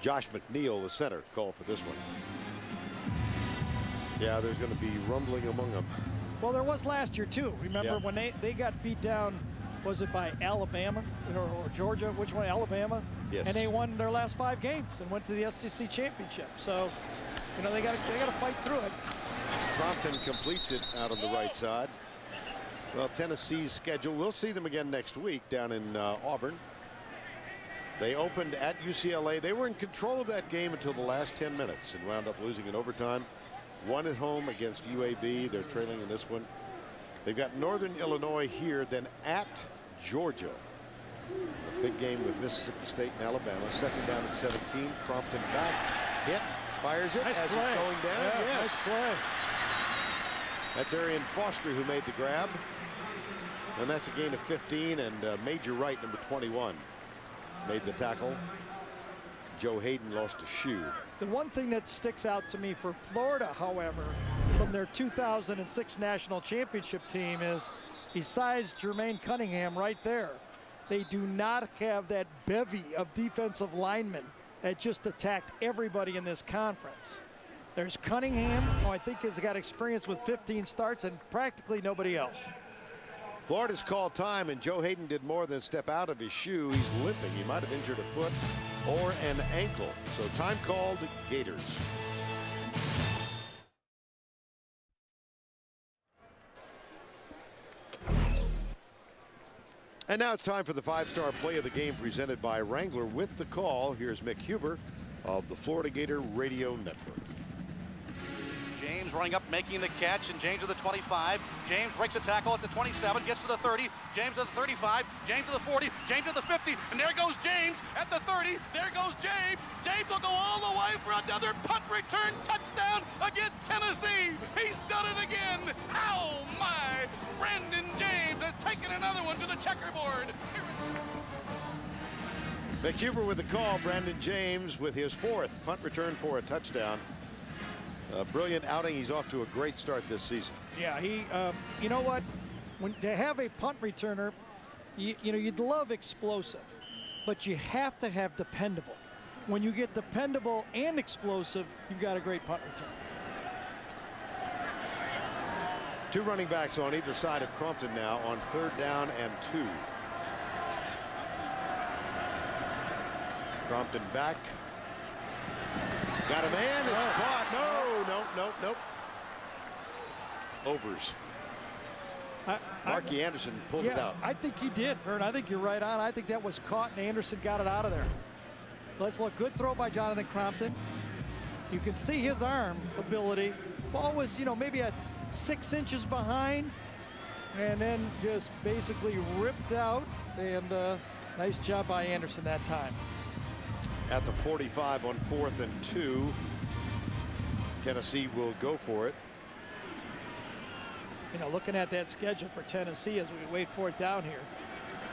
Josh McNeil, the center, called for this one. Yeah, there's going to be rumbling among them. Well, there was last year, too. Remember when they got beat down, was it by Alabama or Georgia? Which one? Alabama? Yes. And they won their last 5 games and went to the SEC championship. So, you know, they got to fight through it. Crompton completes it out on the right side. Well, Tennessee's schedule, we'll see them again next week down in Auburn. They opened at UCLA. They were in control of that game until the last 10 minutes and wound up losing in overtime. One at home against UAB. They're trailing in this one. They've got Northern Illinois here, then at Georgia. A big game with Mississippi State and Alabama. Second down at 17. Crompton back. Hit. Fires it nice as play. it's going down. Yeah, yes. nice play. That's Arian Foster who made the grab. And that's a gain of 15. And Major Wright, number 21, made the tackle. Joe Hayden lost a shoe. The one thing that sticks out to me for Florida, however, from their 2006 national championship team is, besides Jermaine Cunningham right there, they do not have that bevy of defensive linemen that just attacked everybody in this conference. There's Cunningham, who I think has got experience with 15 starts, and practically nobody else. Florida's called time, and Joe Hayden did more than step out of his shoe. He's limping. He might have injured a foot or an ankle. So time called, Gators. And now it's time for the 5-star play of the game presented by Wrangler. With the call, here's Mick Huber of the Florida Gator Radio Network. James running up, making the catch, and James to the 25. James breaks a tackle at the 27, gets to the 30. James to the 35. James to the 40. James to the 50. And there goes James at the 30. There goes James. James will go all the way for another punt return touchdown against Tennessee. He's done it again. Oh my! Brandon James has taken another one to the checkerboard. Mick Huber with the call. Brandon James with his 4th punt return for a touchdown. A brilliant outing. He's off to a great start this season. Yeah, you know what? When to have a punt returner, you know, you'd love explosive, but you have to have dependable. When you get dependable and explosive, you've got a great punt return. 2 running backs on either side of Crompton now on 3rd down and 2. Crompton back. Got a man. It's caught. Nope. Overs. Marky Anderson pulled it out. I think he did, Vern. I think you're right on. I think that was caught, and Anderson got it out of there. Let's look. Good throw by Jonathan Crompton. You can see his arm ability. Ball was, you know, maybe at 6 inches behind, and then just basically ripped out. And nice job by Anderson that time. At the 45 on 4th and 2. Tennessee will go for it. You know, looking at that schedule for Tennessee as we wait for it down here.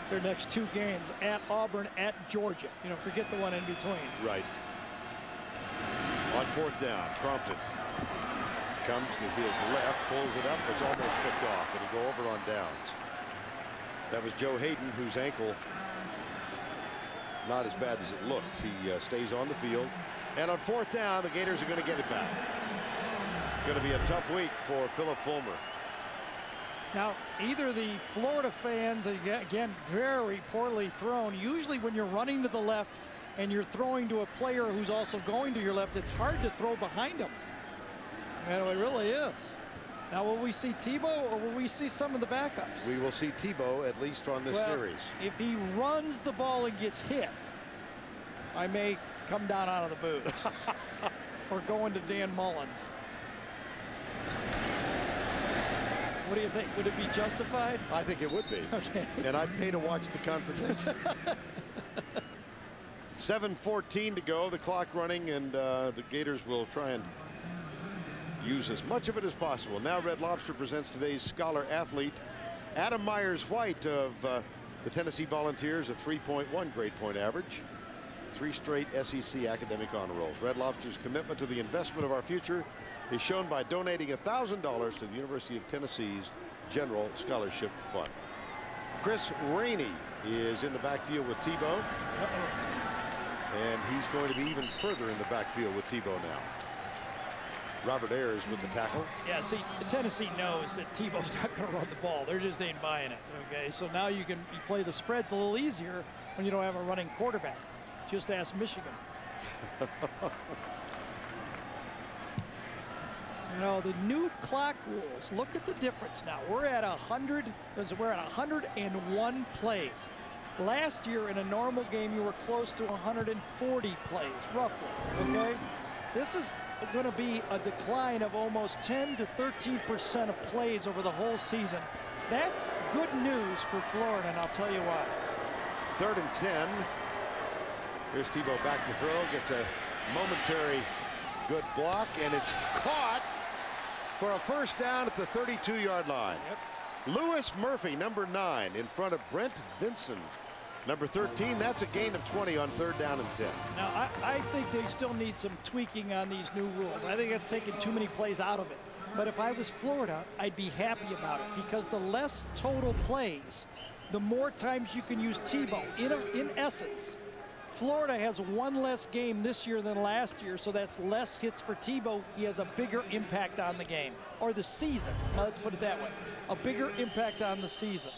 Their next 2 games at Auburn, at Georgia. You know, forget the one in between. Right. On 4th down, Crompton comes to his left, pulls it up. It's almost picked off. It'll go over on downs. That was Joe Hayden, whose ankle not as bad as it looked. He stays on the field. And on 4th down, the Gators are going to get it back. Going to be a tough week for Philip Fulmer. Now, either the Florida fans, again, very poorly thrown. Usually when you're running to the left and you're throwing to a player who's also going to your left, it's hard to throw behind him. And it really is. Now, will we see Tebow or will we see some of the backups? We will see Tebow at least on this series. If he runs the ball and gets hit, I may come down out of the booth or go into Dan Mullins. What do you think? Would it be justified? I think it would be. Okay. And I'd pay to watch the confrontation. 7:14 to go, the clock running, and the Gators will try and use as much of it as possible. Now Red Lobster presents today's scholar athlete, Adam Myers-White of the Tennessee Volunteers, a 3.1 grade point average. 3 straight SEC academic honor rolls. Red Lobster's commitment to the investment of our future is shown by donating $1,000 to the University of Tennessee's General Scholarship Fund. Chris Rainey is in the backfield with Tebow. And he's going to be even further in the backfield with Tebow now. Robert Ayers with the tackle. Yeah, see, Tennessee knows that Tebow's not going to run the ball. They just ain't buying it, okay? So now you play the spreads a little easier when you don't have a running quarterback. Just ask Michigan. You know, the new clock rules, look at the difference now. We're at 101 plays. Last year in a normal game, you were close to 140 plays, roughly, okay? This is going to be a decline of almost 10 to 13% of plays over the whole season. That's good news for Florida, and I'll tell you why. 3rd and 10. Here's Tebow back to throw, gets a momentary good block, and it's caught for a first down at the 32-yard line. Yep. Louis Murphy, number 9, in front of Brent Vinson, number 13. That's a gain of 20 on 3rd down and 10. Now, I think they still need some tweaking on these new rules. I think that's taking too many plays out of it. But if I was Florida, I'd be happy about it, because the less total plays, the more times you can use Tebow. In essence, Florida has one less game this year than last year, so that's less hits for Tebow. He has a bigger impact on the game, or the season. Let's put it that way. A bigger impact on the season.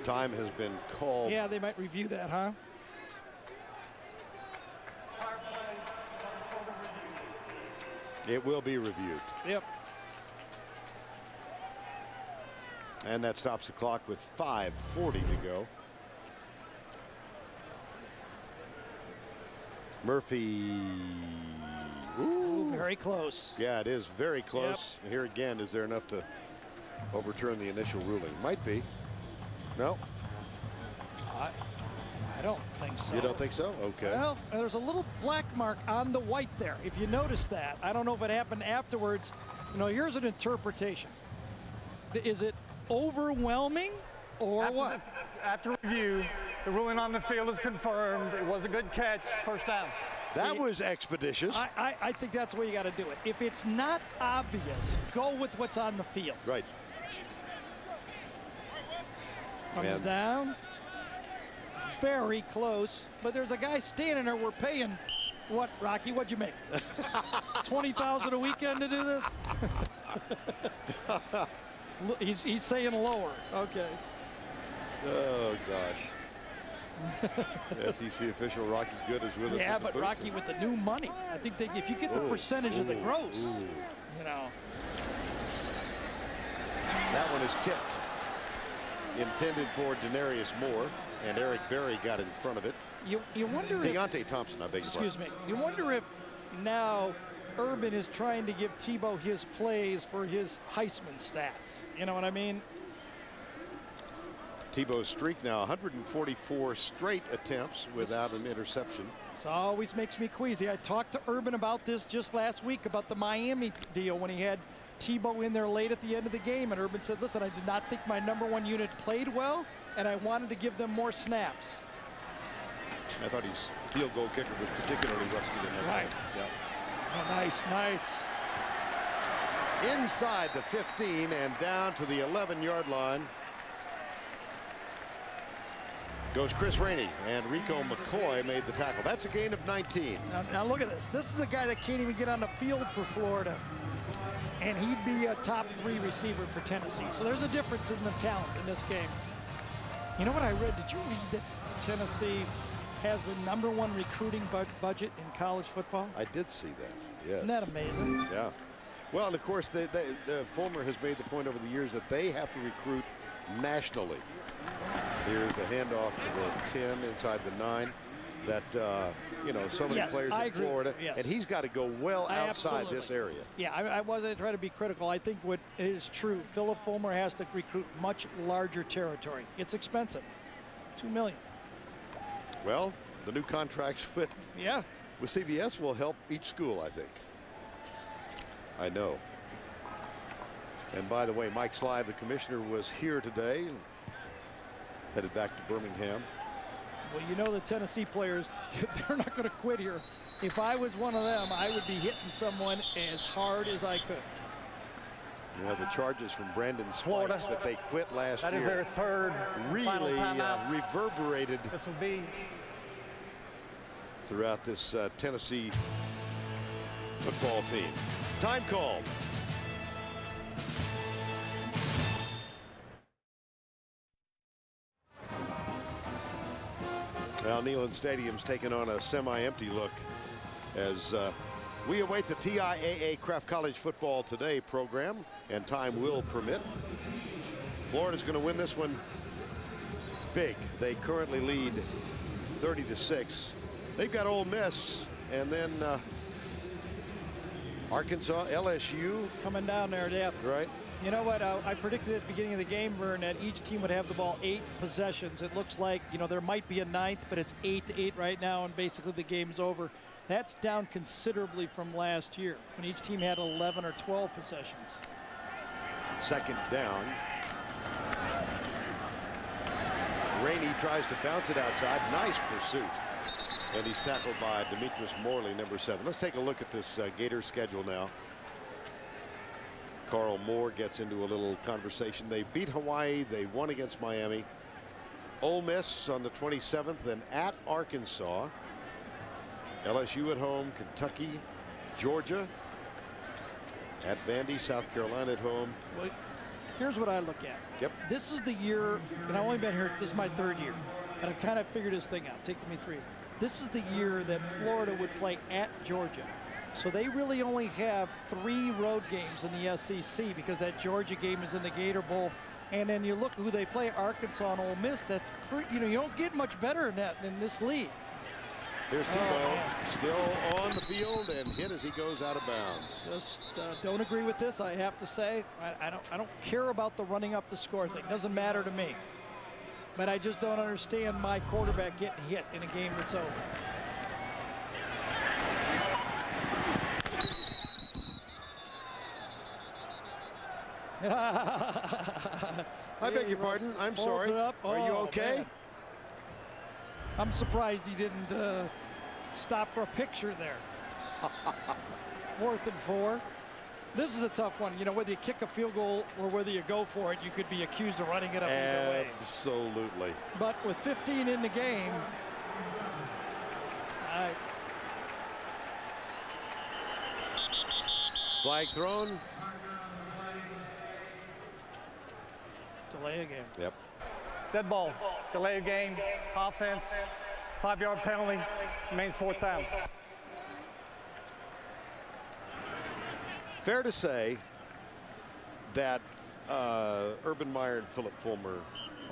Time has been called. Yeah, they might review that, huh? It will be reviewed. Yep. And that stops the clock with 5:40 to go. Murphy. Ooh, very close. Yeah, it is very close. Yep. Here again, is there enough to overturn the initial ruling? Might be. No. I don't think so. You don't think so? Okay. Well, there's a little black mark on the white there. If you notice that, I don't know if it happened afterwards. You know, here's an interpretation. Is it overwhelming or what? After review, the ruling on the field is confirmed. It was a good catch, first down. That was expeditious. I think that's the way you got to do it. If it's not obvious, go with what's on the field. Right. Comes down. Very close, but there's a guy standing there. We're paying, what, Rocky? What'd you make? 20,000 a weekend to do this? he's saying lower. Okay. Oh gosh. SEC official Rocky Good is with us. Yeah, but Rocky with the new money. I think if you get the percentage of the gross, you know. That one is tipped. Intended for Denarius Moore, and Eric Berry got in front of it. You wonder Deontay Thompson, I beg your pardon. Excuse me. You wonder if now Urban is trying to give Tebow his plays for his Heisman stats. You know what I mean? Tebow's streak now 144 straight attempts without an interception. This always makes me queasy. I talked to Urban about this just last week about the Miami deal when he had Tebow in there late at the end of the game, and Urban said, listen, I did not think my #1 unit played well, and I wanted to give them more snaps. I thought his field goal kicker was particularly rusty in that right. game. Yeah. Oh, nice. Inside the 15 and down to the 11-yard line goes Chris Rainey, and Rico McCoy made the tackle. That's a gain of 19. Now look at this. This is a guy that can't even get on the field for Florida, and he'd be a top 3 receiver for Tennessee. So there's a difference in the talent in this game. You know what I read? Did you read that Tennessee has the #1 recruiting budget in college football? I did see that, yes. Isn't that amazing? Yeah. Well, and of course, Fulmer has made the point over the years that they have to recruit nationally. Here's the handoff to the 10 inside the 9. That, you know, so many players in Florida. Yes. And he's got to go well outside this area. Yeah, I wasn't trying to be critical. I think what is true, Philip Fulmer has to recruit much larger territory. It's expensive. $2 million. Well, the new contracts with CBS will help each school, I think. I know. And by the way, Mike Slive, the commissioner, was here today, headed back to Birmingham. Well, you know the Tennessee players, they're not going to quit here. If I was one of them, I would be hitting someone as hard as I could. You know, the charges from Brandon Spikes that they quit last year. That is their third really reverberated. This will be throughout this Tennessee football team. Time called. Now Neyland Stadium's taking on a semi-empty look as we await the TIAA Craft College Football Today program, and time will permit. Florida's going to win this one big. They currently lead 30-6. They've got Ole Miss, and then Arkansas, LSU. Coming down there, yeah. Right. You know what? I predicted at the beginning of the game, Vern, that each team would have the ball 8 possessions. It looks like, you know, there might be a 9th, but it's 8-8 right now, and basically the game's over. That's down considerably from last year when each team had 11 or 12 possessions. Second down. Rainey tries to bounce it outside. Nice pursuit. And he's tackled by Demetrius Morley, number 7. Let's take a look at this Gator schedule now. Carl Moore gets into a little conversation. They beat Hawaii. They won against Miami. Ole Miss on the 27th, then at Arkansas. LSU at home, Kentucky, Georgia, at Vandy, South Carolina at home. Well, here's what I look at. Yep. This is the year, and I've only been here, this is my 3rd year, and I've kind of figured this thing out, taking me 3. This is the year that Florida would play at Georgia. So they really only have 3 road games in the SEC because that Georgia game is in the Gator Bowl. And then you look at who they play, Arkansas and Ole Miss. That's pretty, you know, you don't get much better than that in this league. Here's Tebow, still on the field and hit as he goes out of bounds. Just don't agree with this, I have to say. I don't care about the running up the score thing. Doesn't matter to me. But I just don't understand my quarterback getting hit in a game that's over. I beg your pardon. I'm sorry. Are you okay? Man. I'm surprised he didn't stop for a picture there. 4th and 4. This is a tough one. You know, whether you kick a field goal or whether you go for it, you could be accused of running it up either way. Absolutely. But with 15 in the game, flag thrown. Delay a game. Yep. Dead ball. Delay a game. Offense. 5-yard penalty. Remains 4th down. Fair to say that Urban Meyer and Philip Fulmer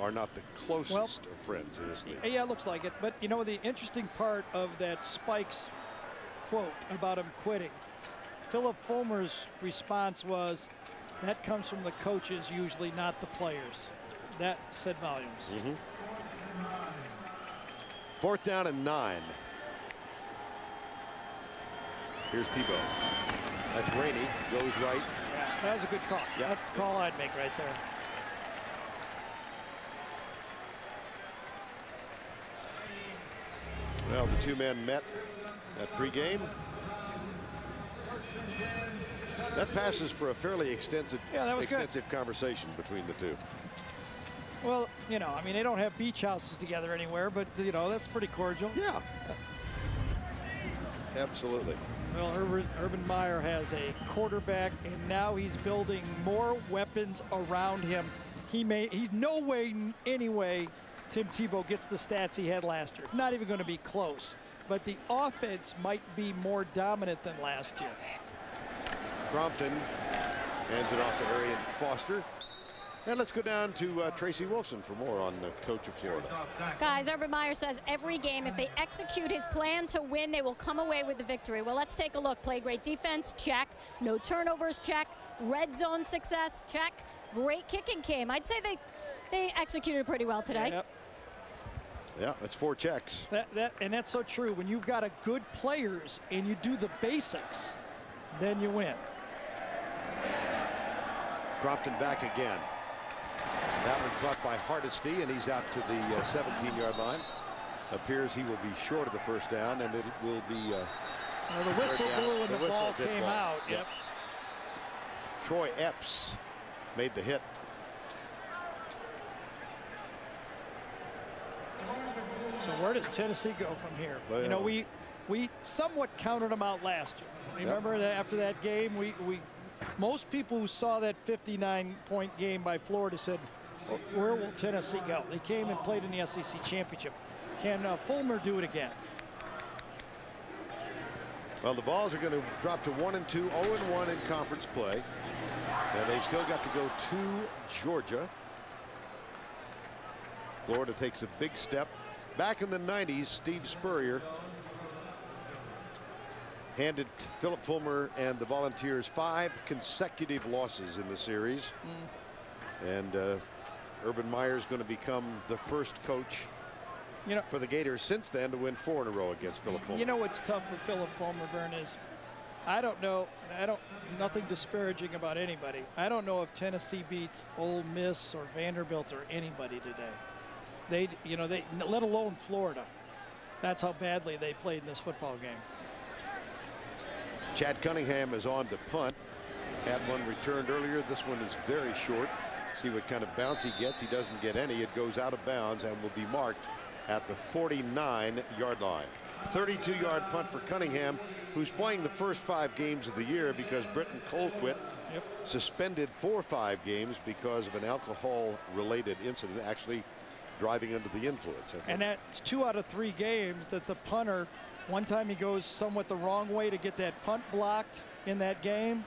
are not the closest of friends in this league. Yeah, it looks like it. But, you know, the interesting part of that Spikes quote about him quitting, Philip Fulmer's response was, that comes from the coaches usually, not the players. That said volumes. 4th down and 9. Here's Tebow. That's Rainey. Goes right. Yeah, that was a good call. Yeah. That's the call I'd make right there. Well, the 2 men met at pregame. That passes for a fairly extensive conversation between the 2. Well, you know, I mean, they don't have beach houses together anywhere, but, you know, that's pretty cordial. Yeah. Absolutely. Well, Urban Meyer has a quarterback, and now he's building more weapons around him. He's no way, anyway, Tim Tebow gets the stats he had last year. Not even going to be close. But the offense might be more dominant than last year. Crompton hands it off to Arian Foster. And let's go down to Tracy Wolfson for more on the coach of Florida. Guys, Urban Meyer says every game, if they execute his plan to win, they will come away with the victory. Well, let's take a look. Play great defense, check. No turnovers, check. Red zone success, check. Great kicking game. I'd say they executed pretty well today. Yep. Yeah, that's 4 checks. And that's so true. When you've got a good players and you do the basics, then you win. Crompton back again. That one caught by Hardesty, and he's out to the 17-yard line. Appears he will be short of the 1st down, and it will be. Well, the whistle blew and the ball came out. Yep. Troy Epps made the hit. So where does Tennessee go from here? Well, you know, we somewhat counted them out last year. Remember that after that game, most people who saw that 59-point game by Florida said, where will Tennessee go? They came and played in the SEC championship. Can Fulmer do it again? Well, the Vols are going to drop to 1-2, 0-1 in conference play. And they've still got to go to Georgia. Florida takes a big step. Back in the 90s, Steve Spurrier handed Philip Fulmer and the Volunteers 5 consecutive losses in the series. And Urban Meyer is going to become the first coach for the Gators since then to win 4 in a row against Philip Fulmer. You know what's tough for Philip Fulmer, Vern, is I don't know, nothing disparaging about anybody. I don't know if Tennessee beats Ole Miss or Vanderbilt or anybody today. They let alone Florida. That's how badly they played in this football game. Chad Cunningham is on to punt. Had one returned earlier. This one is very short. See what kind of bounce he gets. He doesn't get any. It goes out of bounds and will be marked at the 49-yard line. 32-yard punt for Cunningham, who's playing the first 5 games of the year because Britton Colquitt suspended 4 or 5 games because of an alcohol-related incident, actually driving under the influence. And that's 2 out of 3 games that the punter, one time he goes somewhat the wrong way to get that punt blocked in that game.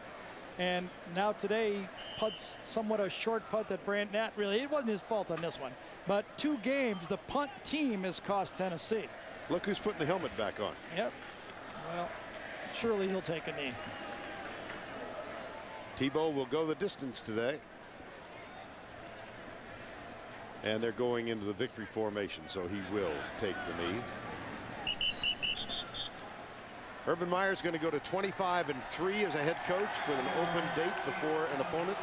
And now today he punts somewhat a short punt that Brant Nat really, it wasn't his fault on this one. But 2 games, the punt team has cost Tennessee. Look who's putting the helmet back on. Yep. Well, surely he'll take a knee. Tebow will go the distance today. And they're going into the victory formation, so he will take the knee. Urban Meyer's going to go to 25-3 as a head coach with an open date before an opponent.